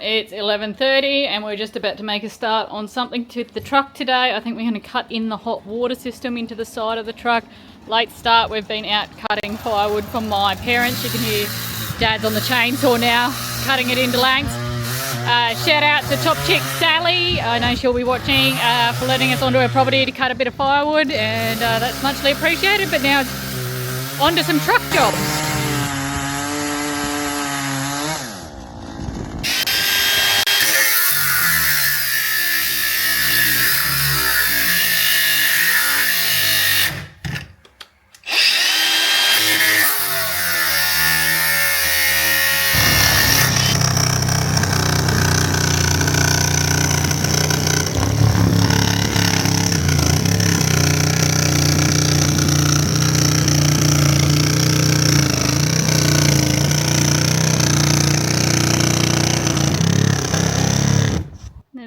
it's 11:30 and we're just about to make a start on something to the truck today. I think we're going to cut in the hot water system into the side of the truck. Late start, we've been out cutting firewood from my parents. You can hear Dad's on the chainsaw now, cutting it into lengths. Shout out to Top Chick Sally, I know she'll be watching, for letting us onto her property to cut a bit of firewood, and that's muchly appreciated. But now it's on to some truck jobs.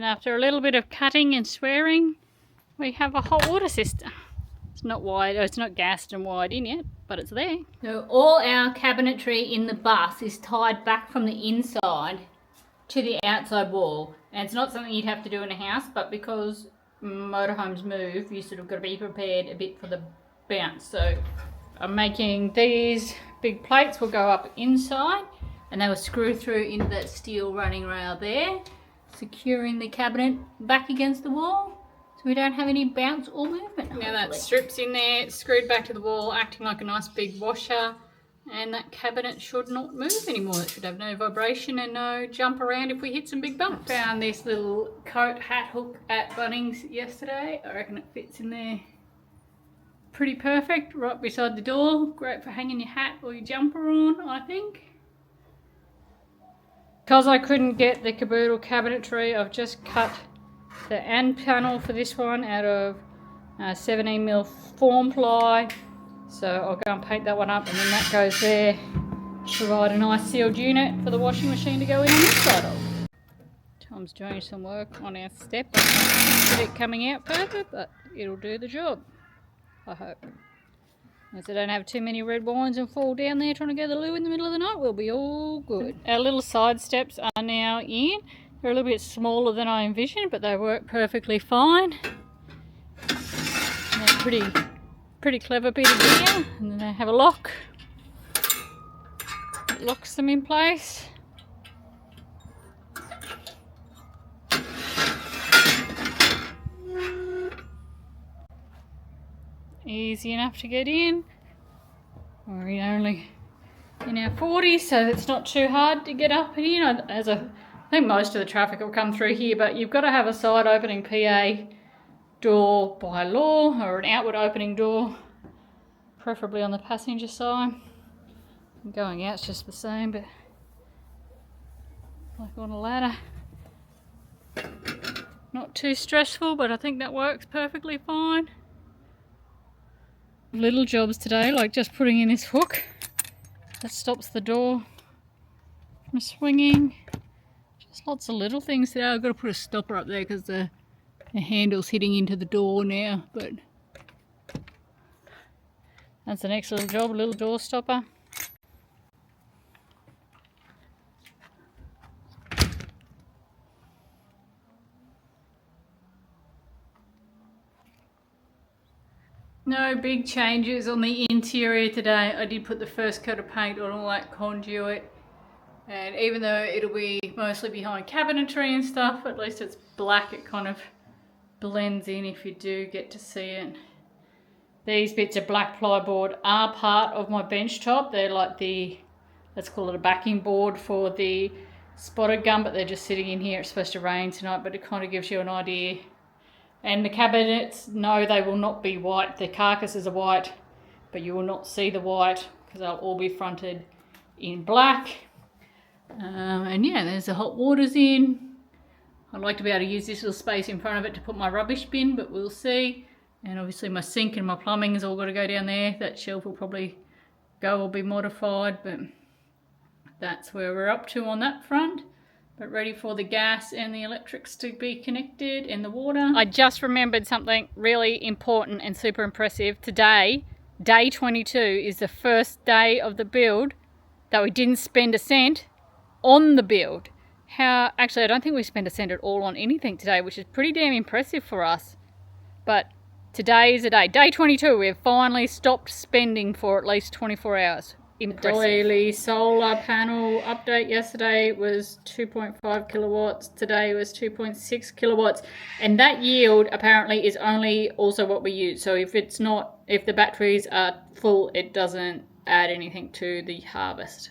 After a little bit of cutting and swearing, we have a hot water system. It's not wide, it's not gassed and wired in yet, but it's there. So all our cabinetry in the bus is tied back from the inside to the outside wall. And it's not something you'd have to do in a house, but because motorhomes move, you sort of got to be prepared a bit for the bounce. So I'm making these big plates will go up inside and they will screw through into that steel running rail there, securing the cabinet back against the wall so we don't have any bounce or movement. Now that strip's in there, it's screwed back to the wall, acting like a nice big washer, and that cabinet should not move anymore. It should have no vibration and no jump around if we hit some big bumps. I found this little coat hat hook at Bunnings yesterday. I reckon it fits in there pretty perfect, right beside the door. Great for hanging your hat or your jumper on, I think. Because I couldn't get the caboodle cabinetry, I've just cut the end panel for this one out of 17mm form ply. So I'll go and paint that one up, and then that goes there. Provide a nice sealed unit for the washing machine to go in on this side of. Tom's doing some work on our step. I can't get it coming out perfect, but it'll do the job, I hope. If they don't have too many red wines and fall down there trying to go to the loo in the middle of the night, we'll be all good. Our little side steps are now in. They're a little bit smaller than I envisioned, but they work perfectly fine. And they're pretty clever bit of gear. And then they have a lock. It locks them in place. Easy enough to get in. We're only in our 40s, so it's not too hard to get up and in. I think most of the traffic will come through here, but you've got to have a side opening PA door by law, or an outward opening door, preferably on the passenger side. And going out's just the same, but like on a ladder. Not too stressful, but I think that works perfectly fine. Little jobs today, like just putting in this hook that stops the door from swinging. Just lots of little things today. I've got to put a stopper up there because the handle's hitting into the door now, but that's the next little job, a little door stopper. No big changes on the interior today. I did put the first coat of paint on all that conduit, and even though it'll be mostly behind cabinetry and stuff, at least it's black. It kind of blends in if you do get to see it. These bits of black plyboard are part of my bench top. They're like the, let's call it a backing board for the spotted gum, but they're just sitting in here. It's supposed to rain tonight, but it kind of gives you an idea. And the cabinets, no, they will not be white. The carcasses are white, but you will not see the white because they'll all be fronted in black. And yeah, there's the hot waters in. I'd like to be able to use this little space in front of it to put my rubbish bin, but we'll see. And obviously my sink and my plumbing has all got to go down there. That shelf will probably go or be modified, but that's where we're up to on that front. But ready for the gas and the electrics to be connected and the water. I just remembered something really important and super impressive. Today, day 22, is the first day of the build that we didn't spend a cent on the build. how, actually I don't think we spent a cent at all on anything today, which is pretty damn impressive for us. But today is a day. Day 22, we've finally stopped spending for at least 24 hours. Impressive. The daily solar panel update yesterday was 2.5 kilowatts. Today was 2.6 kilowatts. And that yield apparently is only also what we use. So if the batteries are full, it doesn't add anything to the harvest.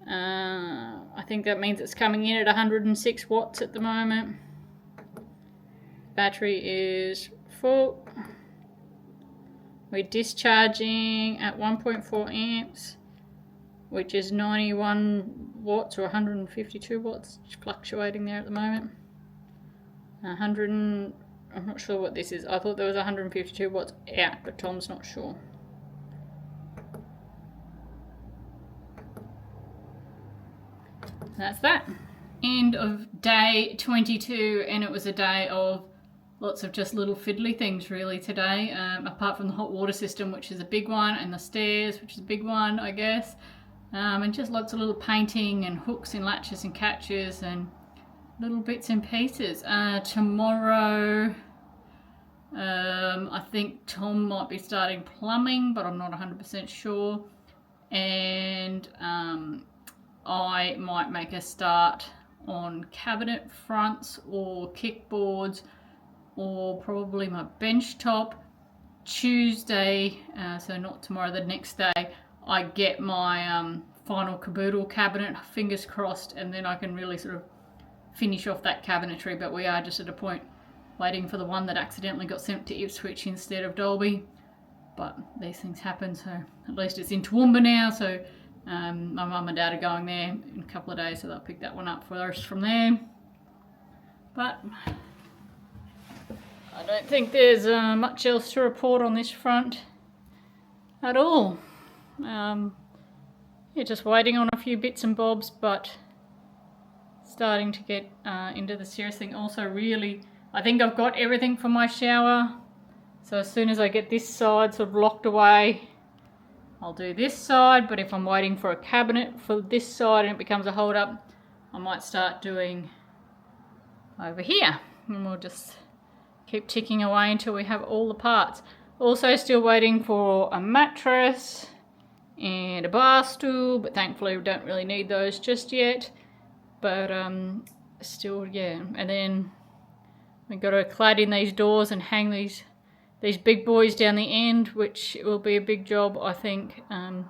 I think that means it's coming in at 106 watts at the moment. Battery is full. We're discharging at 1.4 amps, which is 91 watts or 152 watts, fluctuating there at the moment. I'm not sure what this is. I thought there was 152 watts out, but Tom's not sure. That's that. End of day 22, and it was a day of lots of just little fiddly things really today, apart from the hot water system, which is a big one, and the stairs, which is a big one, I guess, and just lots of little painting and hooks and latches and catches and little bits and pieces. Tomorrow, I think Tom might be starting plumbing, but I'm not 100% sure, and I might make a start on cabinet fronts or kickboards, or probably my bench top. Tuesday, so not tomorrow, the next day, I get my final caboodle cabinet, fingers crossed, and then I can really sort of finish off that cabinetry. But we are just at a point waiting for the one that accidentally got sent to Ipswich instead of Dalby. But these things happen, so at least it's in Toowoomba now, so my mum and dad are going there in a couple of days, so they'll pick that one up for us from there. But I don't think there's much else to report on this front at all. Yeah, just waiting on a few bits and bobs, but starting to get into the serious thing. Also, really, I think I've got everything for my shower. So as soon as I get this side sort of locked away, I'll do this side. But if I'm waiting for a cabinet for this side and it becomes a hold up, I might start doing over here, and we'll just keep ticking away until we have all the parts. Also still waiting for a mattress and a bar stool, but thankfully we don't really need those just yet. But still, yeah. And then we've got to clad in these doors and hang these big boys down the end, which will be a big job, I think.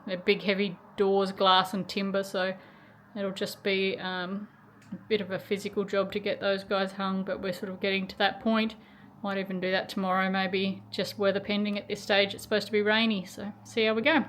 They're big heavy doors, glass and timber, so it'll just be a bit of a physical job to get those guys hung, but we're sort of getting to that point. Might even do that tomorrow, maybe, just weather pending at this stage. It's supposed to be rainy, so see how we go.